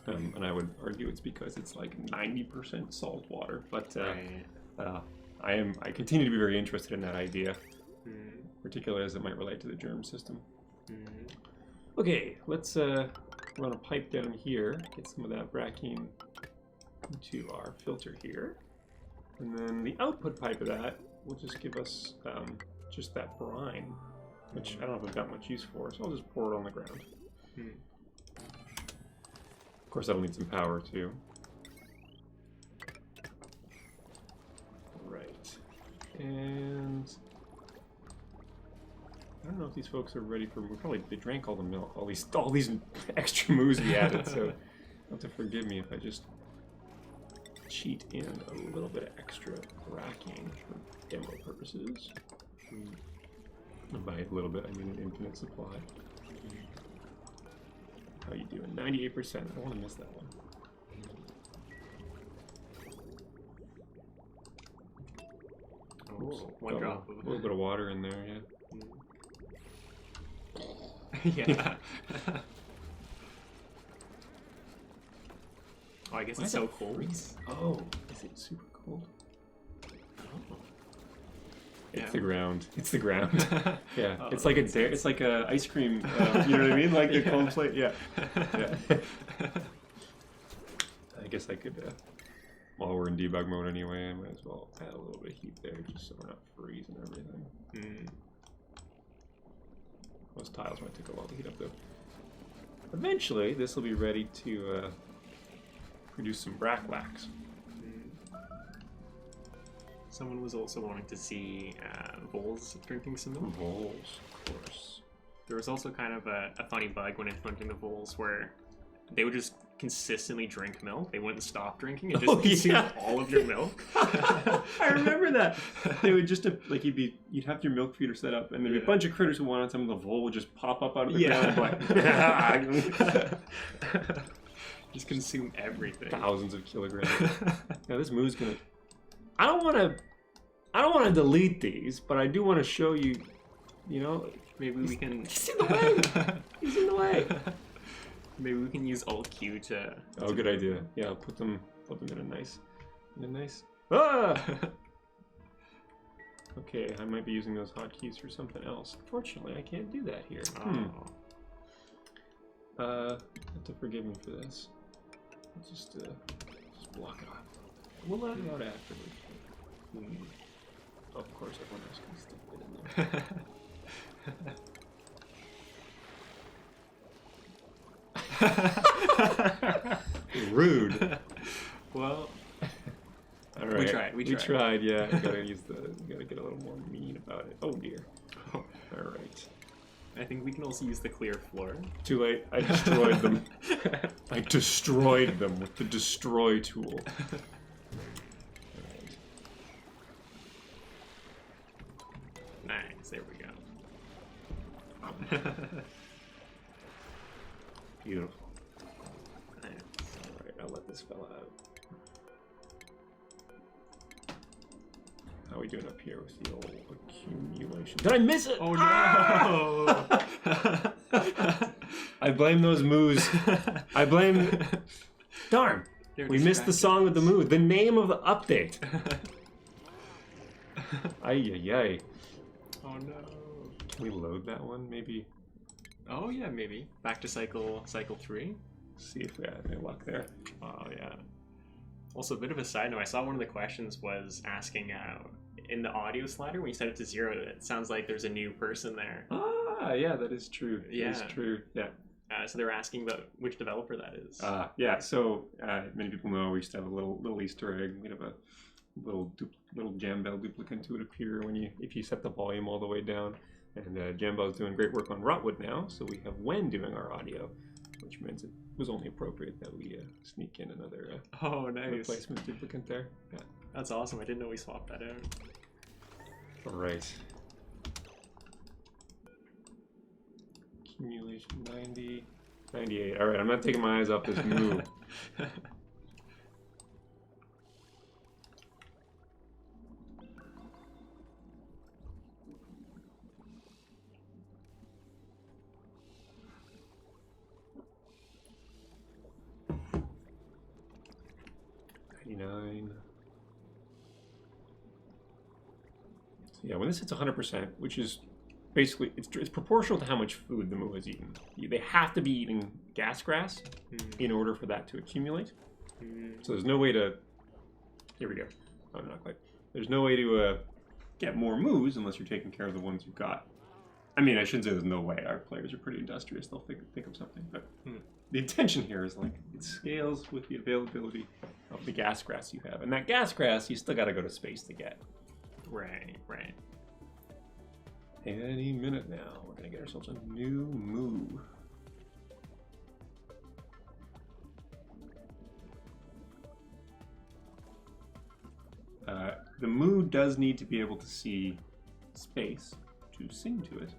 And I would argue it's because it's like 90% salt water. But I continue to be very interested in that idea, particularly as it might relate to the germ system. Okay, let's run a pipe down here, get some of that bracking into our filter here. And then the output pipe of that will just give us just that brine, which I don't know if I've got much use for, so I'll just pour it on the ground. Of course, that'll need some power too. Right. And I don't know if these folks are ready for. They drank all the milk, all these extra moves we added. So you'll have to forgive me if I just cheat in a little bit of extra bracking for demo purposes. And by a little bit, I mean an infinite supply. How you doing? 98%. I don't want to miss that one. Oops. One drop. A little bit of water in there, yeah. Yeah. Oh, I guess it's so cold. Oh, is it super cold? Oh. It's Yeah. the ground. It's the ground. Yeah, it's like it's like a ice cream. You know what I mean? Like the cold plate. Yeah. Yeah. I guess I could. While we're in debug mode anyway, I might as well add a little bit of heat there, just so we're not freezing everything. Those tiles might take a while to heat up, though. Eventually, this will be ready to produce some brack wax. Someone was also wanting to see voles drinking some milk. Voles, of course. There was also kind of a funny bug when implementing the voles where they would just consistently drink milk. They wouldn't stop drinking and just consume all of your milk. I remember that. They would just like you'd have your milk feeder set up, and there'd be a bunch of critters who wanted some. The vole would just pop up out of the ground, like just consume everything. Thousands of kilograms. Now this moo's gonna. I don't want to delete these, but I do want to show you. You know, maybe we can. He's in the way. He's in the way. Maybe we can use Alt Q to. Oh, good idea. Yeah, I'll put them in a nice. Ah! Okay, I might be using those hotkeys for something else. Fortunately, I can't do that here. Have to forgive me for this. I'll just block it off. We'll let it out afterwards. Of course, everyone else can stick it in there. Rude. Well, all right. We tried. Yeah, you gotta get a little more mean about it. Oh dear. All right. I think we can also use the clear floor. Too late. I destroyed them. I destroyed them with the destroy tool. Nice. There we go. Beautiful. Nice. All right, I'll let this fella out. How are we doing up here with the old accumulation? Did I miss it? Oh no! I blame those moos. I blame. Darn! We missed the song of the moo. The name of the update. Ay. Oh no. Can we load that one? Maybe. Oh yeah, maybe. Back to cycle 3. See if we have any luck there. Oh yeah. Also, a bit of a side note, I saw one of the questions was asking in the audio slider, when you set it to 0, it sounds like there's a new person there. Ah, yeah, that is true. Yeah. That is true, yeah. So they were asking about which developer that is. Yeah, so many people know we used to have a little Easter egg. We'd have a little Jambell duplicate to it appear if you set the volume all the way down. And Jambell's doing great work on Rotwood now, so we have Wen doing our audio, which means it was only appropriate that we sneak in another replacement duplicate there. Yeah. That's awesome. I didn't know we swapped that out. All right. Accumulation 90, 98. All right, I'm not taking my eyes off this move. 99. So yeah, when this hits 100%, which is basically, it's proportional to how much food the moo has eaten. They have to be eating gas grass in order for that to accumulate. So there's no way to, here we go. Oh, not quite. There's no way to get more moos unless you're taking care of the ones you've got. I mean, I shouldn't say there's no way. Our players are pretty industrious. They'll think of something. But the intention here is like it scales with the availability of the gas grass you have. And that gas grass, you still got to go to space to get. Right. Any minute now, we're going to get ourselves a new moo. The moo does need to be able to see space to sing to it.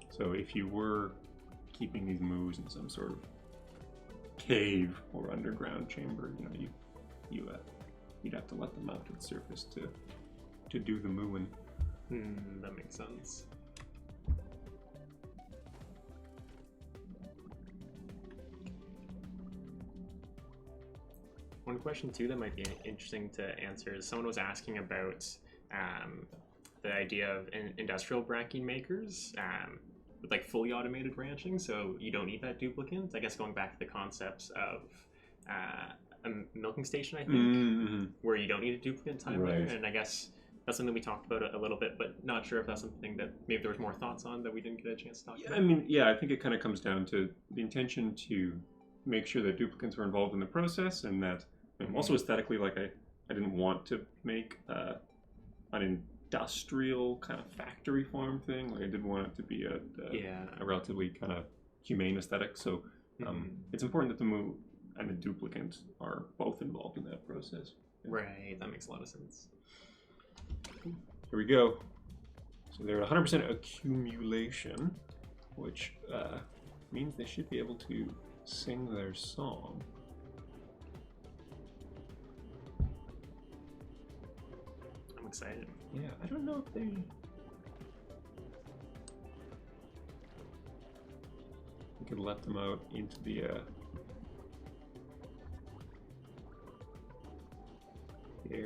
So if you were keeping these moos in some sort of cave or underground chamber, you'd have to let them out to the surface to do the mooing. That makes sense. One question too that might be interesting to answer is someone was asking about the idea of industrial branching makers with like fully automated ranching, so you don't need that duplicant. I guess going back to the concepts of a milking station, I think, where you don't need a duplicant time there, and I guess that's something we talked about a little bit, but not sure if that's something that maybe there was more thoughts on that we didn't get a chance to talk about. I mean, yeah, I think it kind of comes down to the intention to make sure that duplicants are involved in the process, and that also aesthetically, like I didn't want to make an industrial kind of factory farm thing. Like I did want it to be a relatively kind of humane aesthetic. So it's important that the moo and the duplicant are both involved in that process. Right, that makes a lot of sense. Here we go. So they're at 100% accumulation, which means they should be able to sing their song. I'm excited. Yeah, I don't know if they... We could let them out into the air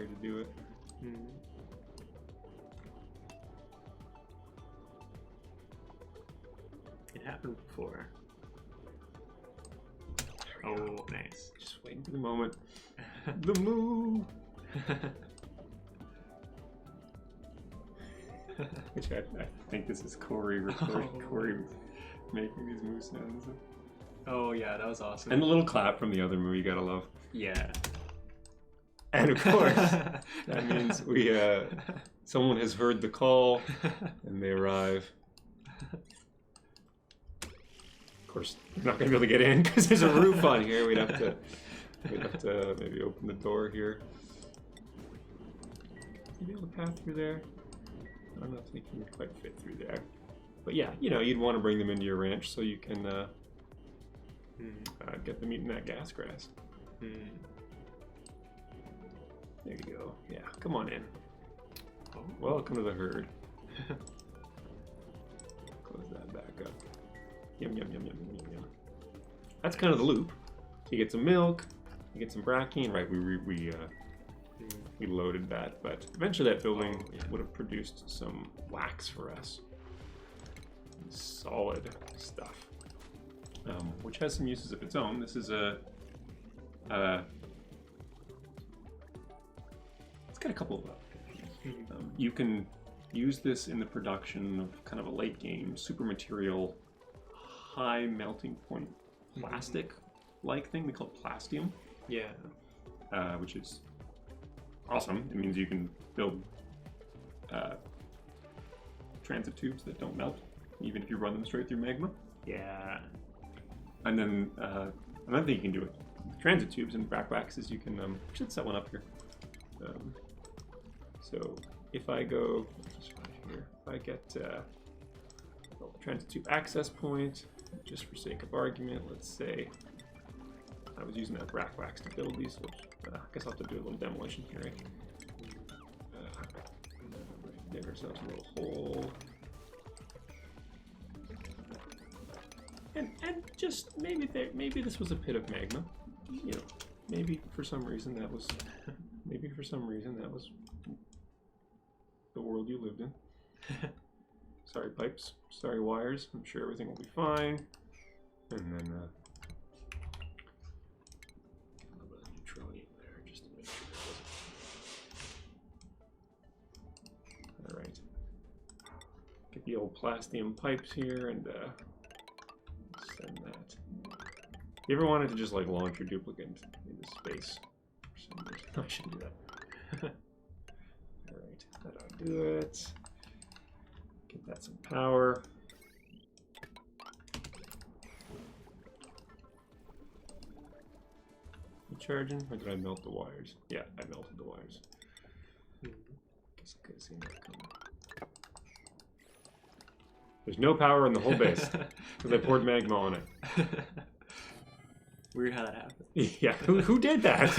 to do it. It happened before. Oh, nice. Just waiting for the moment. The moo! Which I think this is Corey recording. Corey making these moo sounds. Oh yeah, that was awesome. And the little clap from the other moo you gotta love. Yeah. And of course, that means someone has heard the call and they arrive. Of course, they're not gonna be able to get in because there's a roof on here. We'd have to maybe open the door here. Can you be able to pass through there? I don't know if they can quite fit through there. But yeah, you'd want to bring them into your ranch so you can get them eating that gas grass. There you go. Yeah, come on in. Oh. Welcome to the herd. Close that back up. Yum, yum, yum, yum, yum, yum. That's kind of the loop. So you get some milk, you get some bracken, right? We loaded that, but eventually that building would have produced some wax for us. Solid stuff. Which has some uses of its own. This is it's got a couple of you can use this in the production of kind of a late game super material, high melting point plastic like thing. They call it plastium. Yeah. Which is awesome. It means you can build transit tubes that don't melt, even if you run them straight through magma. Yeah. And then another thing you can do with transit tubes and wax is you can, I should set one up here. So if I go, just right here, if I get transit tube access point, just for sake of argument, let's say I was using that wax to build these, which I guess I'll have to do a little demolition here, right? Dig ourselves a little hole. And just maybe this was a pit of magma. you know, maybe for some reason that was the world you lived in. Sorry pipes, sorry wires. I'm sure everything will be fine. And then a little bit of neutronium there, just to make sure it doesn't. All right. Get the old plastium pipes here and send that. You ever wanted to just like launch your duplicate into space? For some reason, I shouldn't do that. All right, that ought to do it. Get that some power. You charging, or did I melt the wires? Yeah, I melted the wires. Guess I could have seen that coming. There's no power in the whole base because I poured magma on it. Weird how that happened. Yeah, who did that?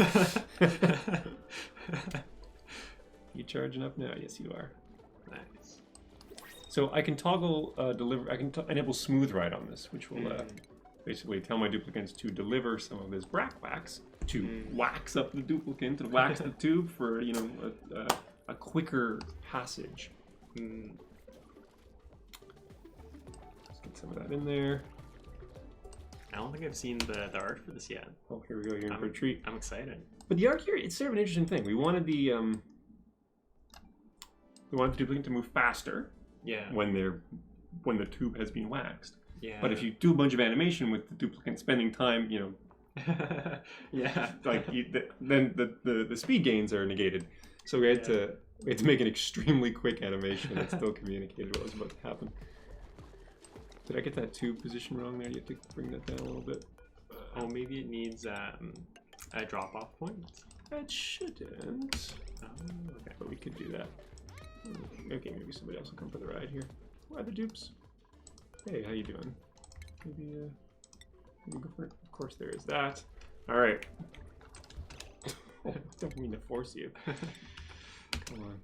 You charging up now? Yes, you are. Nice. So I can toggle I can enable smooth ride on this, which will basically tell my duplicants to deliver some of this brack wax to wax up the duplicant and wax the tube for, you know, a quicker passage. Let's get some of that in there. I don't think I've seen the art for this yet. Oh, here we go. You're in for a treat. I'm excited. But the art here, it's sort of an interesting thing. We wanted the duplicant to move faster. Yeah. When the tube has been waxed. Yeah. But if you do a bunch of animation with the duplicant spending time, you know, yeah, like then the speed gains are negated. So we had to make an extremely quick animation that still communicated what was about to happen. Did I get that tube position wrong there? You have to bring that down a little bit. Oh, maybe it needs a drop-off point. It shouldn't. Oh, okay. But we could do that. Okay, maybe somebody else will come for the ride here. Why the dupes? Hey, how you doing? Maybe go for it. Of course there is that. All right. Oh, I don't mean to force you. Come on.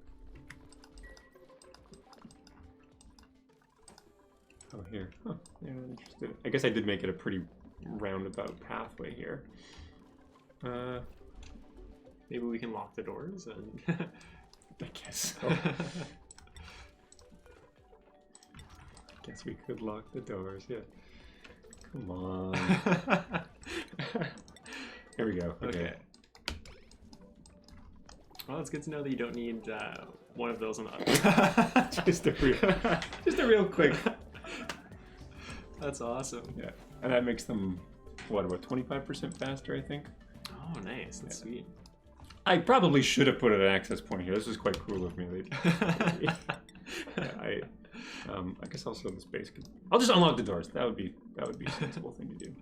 Oh, here. Huh. Yeah, I'm interested. I guess I did make it a pretty roundabout pathway here. Maybe we can lock the doors and... I guess so. Guess we could lock the doors, yeah. Come on. Here we go. Okay. Well, it's good to know that you don't need one of those on the other. just a real quick. That's awesome. Yeah, and that makes them what, about 25% faster, I think. Oh, nice. That's sweet. I probably should have put an access point here. This is quite cruel of me. I guess also the space could. I'll just unlock the doors. That would be a sensible thing to do.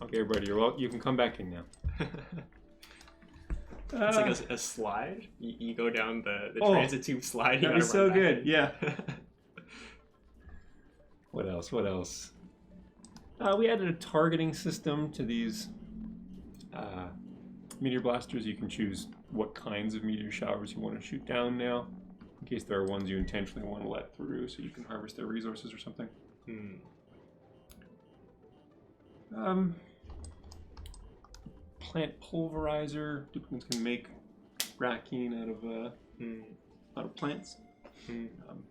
Okay, everybody, you can come back in now. It's like a slide. You go down the transit tube slide. That was so good. Yeah. What else? We added a targeting system to these meteor blasters. You can choose what kinds of meteor showers you want to shoot down now, in case there are ones you intentionally want to let through, so you can harvest their resources or something. Plant pulverizer. Duplicates can make brackine out of plants.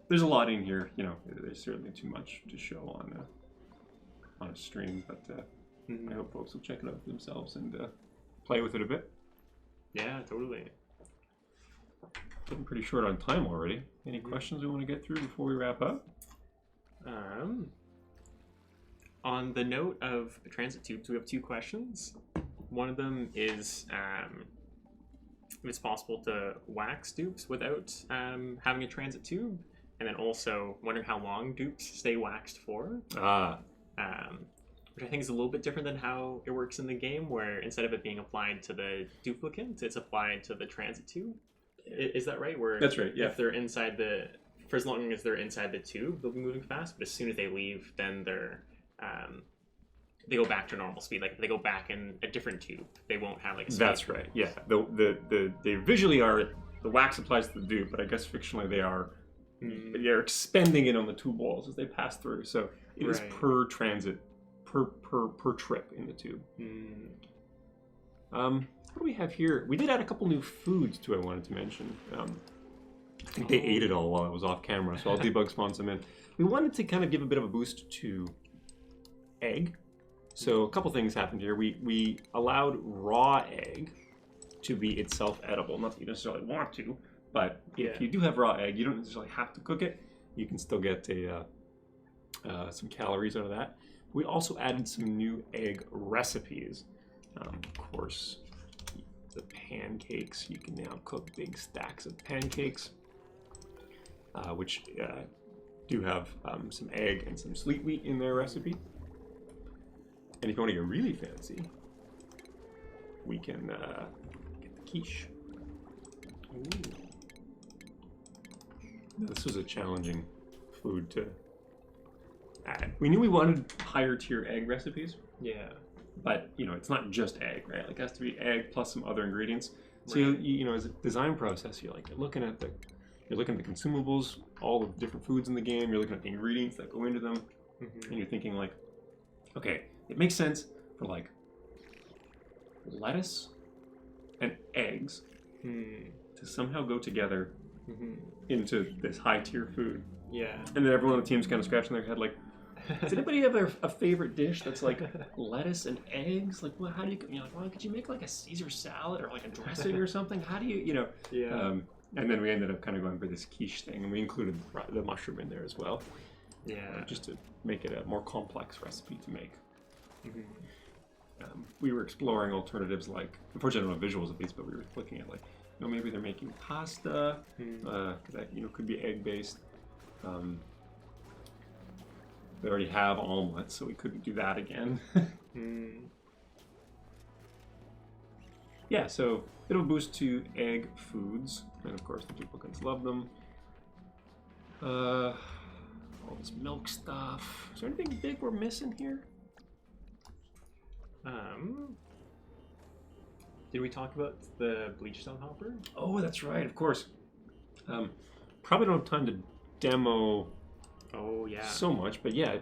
There's a lot in here. You know, there's certainly too much to show on a stream, but I hope folks will check it out for themselves and play with it a bit. Yeah, totally. Getting pretty short on time already. Any questions we want to get through before we wrap up? On the note of transit tubes, we have two questions. One of them is if it's possible to wax dupes without having a transit tube, and then also wondering how long dupes stay waxed for. Which I think is a little bit different than how it works in the game, where instead of it being applied to the duplicant, it's applied to the transit tube. Is that right? Where that's right, yeah. If they're inside for as long as they're inside the tube, they'll be moving fast, but as soon as they leave, then they go back to normal speed. Like if they go back in a different tube, they won't have like a speed. That's right, yeah. They visually are, the wax applies to the dupe, but I guess fictionally they're expending it on the tube walls as they pass through. So it is per transit, per trip in the tube. What do we have here? We did add a couple new foods too. I wanted to mention. I think they ate it all while I was off camera, so I'll debug spawn some in. We wanted to kind of give a bit of a boost to egg. So a couple things happened here. We allowed raw egg to be itself edible. Not that you necessarily want to, but if you do have raw egg, you don't necessarily have to cook it. You can still get some calories out of that. We also added some new egg recipes. Of course, the pancakes. You can now cook big stacks of pancakes, which do have some egg and some sweet wheat in their recipe. And if you want to get really fancy, we can get the quiche. Ooh. This was a challenging food to add. We knew we wanted higher tier egg recipes. Yeah. But, you know, it's not just egg, right? Like, it has to be egg plus some other ingredients. So, Right. you know, as a design process, you're looking at the consumables, all the different foods in the game. You're looking at the ingredients that go into them. Mm-hmm. And you're thinking, like, okay, it makes sense for, like, lettuce and eggs to somehow go together into this high tier food. Yeah. And then everyone on the team's kind of scratching their head, like, does anybody have a favorite dish that's like lettuce and eggs? Like, well, how do you know, like, well, could you make like a Caesar salad or like a dressing or something? How do you know? Yeah. And then we ended up kind of going for this quiche thing, and we included the mushroom in there as well. Yeah. Just to make it a more complex recipe to make. Mm-hmm. We were exploring alternatives, like, unfortunately I don't have visuals of these, but we were looking at, like, you know, maybe they're making pasta, that, you know, could be egg based. They already have omelets, so we couldn't do that again. Yeah, so bit of a boost to egg foods, and of course the duplicants love them. All this milk stuff. Is there anything big we're missing here? Did we talk about the bleachstone hopper? Oh, that's right, of course. Probably don't have time to demo so much, but yeah,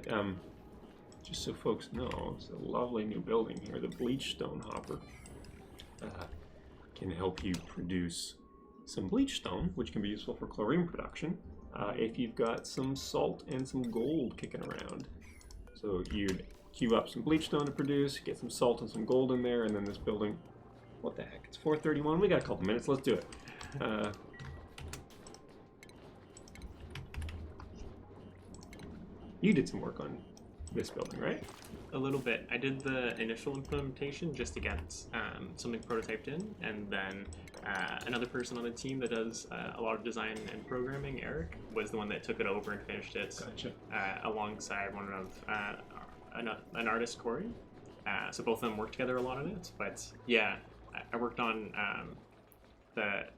just so folks know, it's a lovely new building here. The bleachstone hopper can help you produce some bleachstone, which can be useful for chlorine production if you've got some salt and some gold kicking around. So you'd queue up some bleachstone to produce, get some salt and some gold in there, and then this building, what the heck, it's 4:31, we got a couple minutes, let's do it. You did some work on this building, right? A little bit. I did the initial implementation just to get something prototyped in, and then another person on the team that does a lot of design and programming, Eric, was the one that took it over and finished it. Gotcha. Alongside one of an artist, Corey. So both of them worked together a lot on it. But yeah, I worked on the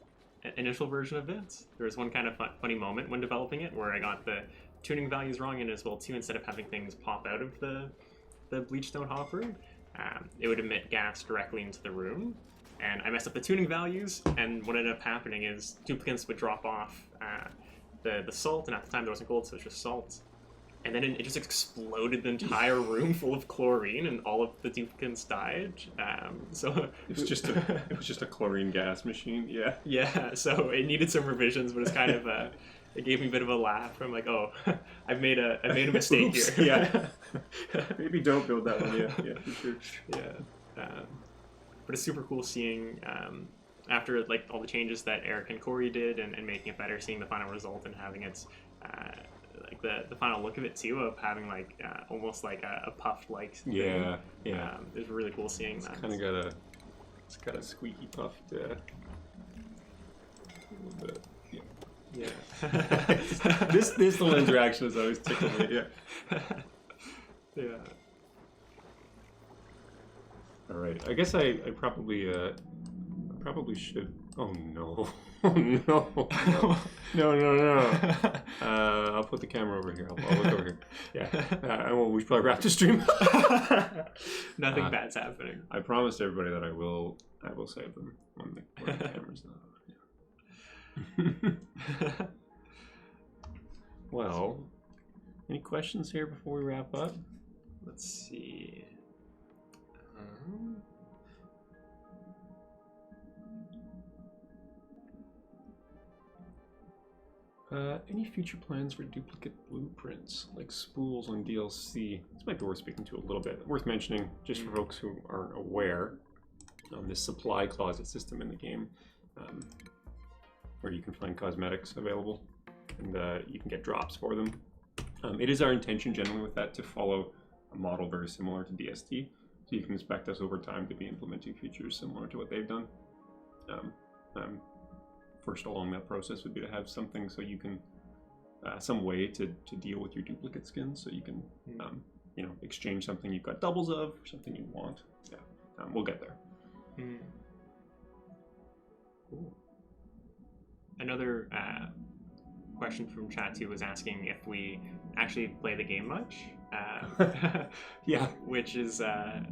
initial version of it. There was one kind of funny moment when developing it where I got the tuning values wrong in as well too. Instead of having things pop out of the bleachstone hopper, it would emit gas directly into the room, and I messed up the tuning values, and what ended up happening is duplicates would drop off the salt, and at the time there wasn't gold, so it was just salt, and then it just exploded the entire room full of chlorine, and all of the duplicates died. So it was just a chlorine gas machine. Yeah, so it needed some revisions, but it's kind of it gave me a bit of a laugh. I'm like, oh, I've made a mistake Oops, here. Yeah. Maybe don't build that one. Yeah, for sure. Yeah. But it's super cool seeing after like all the changes that Eric and Corey did and making it better, seeing the final result and having it like the final look of it too, of having like almost like a puffed like thing. Yeah. It was really cool seeing that. It's got a squeaky puffed a little bit. Yeah. this little interaction is always tickling me. Yeah. Yeah. All right. I guess I probably should. Oh no. Oh no. No. I'll put the camera over here. I'll look over here. Yeah. We should probably wrap the stream. Nothing bad's happening. I promised everybody that I will save them when the camera's not on. Well, any questions here before we wrap up? Let's see. Any future plans for duplicate blueprints, like spools on DLC? This might be worth speaking to a little bit. Worth mentioning, just for folks who aren't aware, this supply closet system in the game, where you can find cosmetics available, and you can get drops for them. It is our intention generally with that to follow a model very similar to DST, so you can expect us over time to be implementing features similar to what they've done. First along that process would be to have something so you can, some way to deal with your duplicate skins, so you can, exchange something you've got doubles of, or something you want. Yeah, we'll get there. Cool. Another question from chat too was asking if we actually play the game much. Yeah, which is thought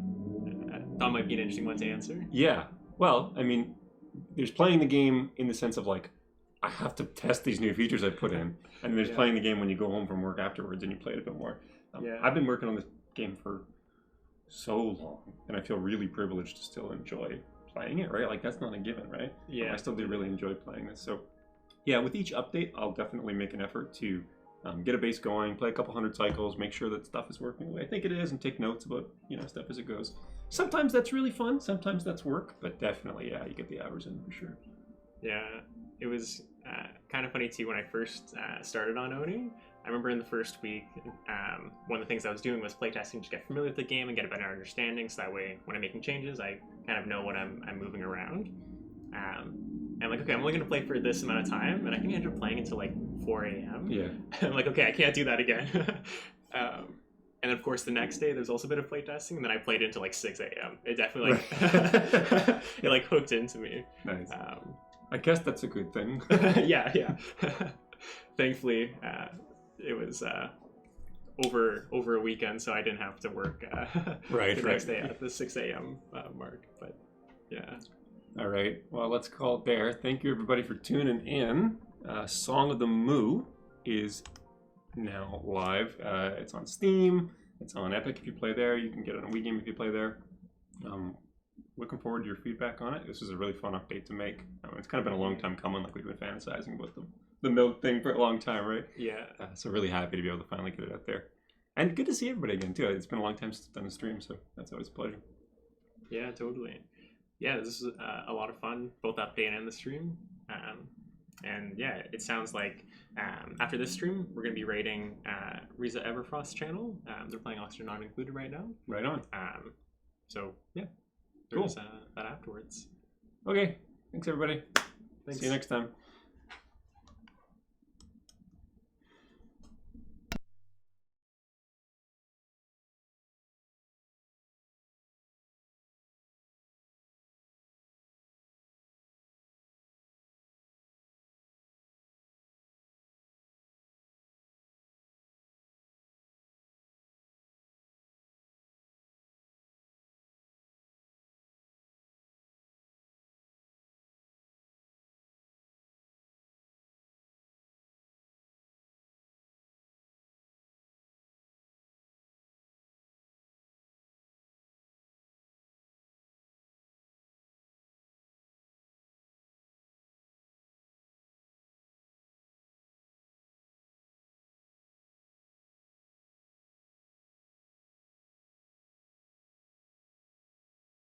might be an interesting one to answer. Yeah, well, I mean, there's playing the game in the sense of like, I have to test these new features I put in, and there's playing the game when you go home from work afterwards and you play it a bit more. I've been working on this game for so long, and I feel really privileged to still enjoy playing it, right? Like, that's not a given, right? Yeah. I still do really enjoy playing this. So, yeah, with each update, I'll definitely make an effort to get a base going, play a couple hundred cycles, make sure that stuff is working the way I think it is, and take notes about, stuff as it goes. Sometimes that's really fun, sometimes that's work, but definitely, yeah, you get the hours in for sure. Yeah, it was kind of funny too when I first started on Oni. I remember in the first week, one of the things I was doing was playtesting to get familiar with the game and get a better understanding, so that way when I'm making changes, I kind of know what I'm moving around. And I'm like, okay, I'm only going to play for this amount of time, and I think I ended up playing until like 4 a.m. Yeah. I'm like, okay, I can't do that again. And of course, the next day there's also a bit of playtesting, and then I played into like 6 a.m. It definitely it like hooked into me. Nice. I guess that's a good thing. Yeah. Thankfully, it was over a weekend, so I didn't have to work the next day at the 6 a.m. Mark. But yeah. All right. Well, let's call it there. Thank you, everybody, for tuning in. Song of the Moo is now live. It's on Steam. It's on Epic if you play there. You can get it on WeGame if you play there. Looking forward to your feedback on it. This is a really fun update to make. It's kind of been a long time coming. Like, we've been fantasizing about the milk thing for a long time, right? Yeah. So really happy to be able to finally get it out there. And good to see everybody again, too. It's been a long time since I've done a stream, so that's always a pleasure. Yeah, totally. Yeah, this is a lot of fun, both update and the stream. And yeah, it sounds like after this stream, we're going to be raiding Riza Everfrost's channel. They're playing Oxygen Not Included right now. Right on. So yeah, cool. There's that afterwards. Okay, thanks everybody. Thanks. See you next time.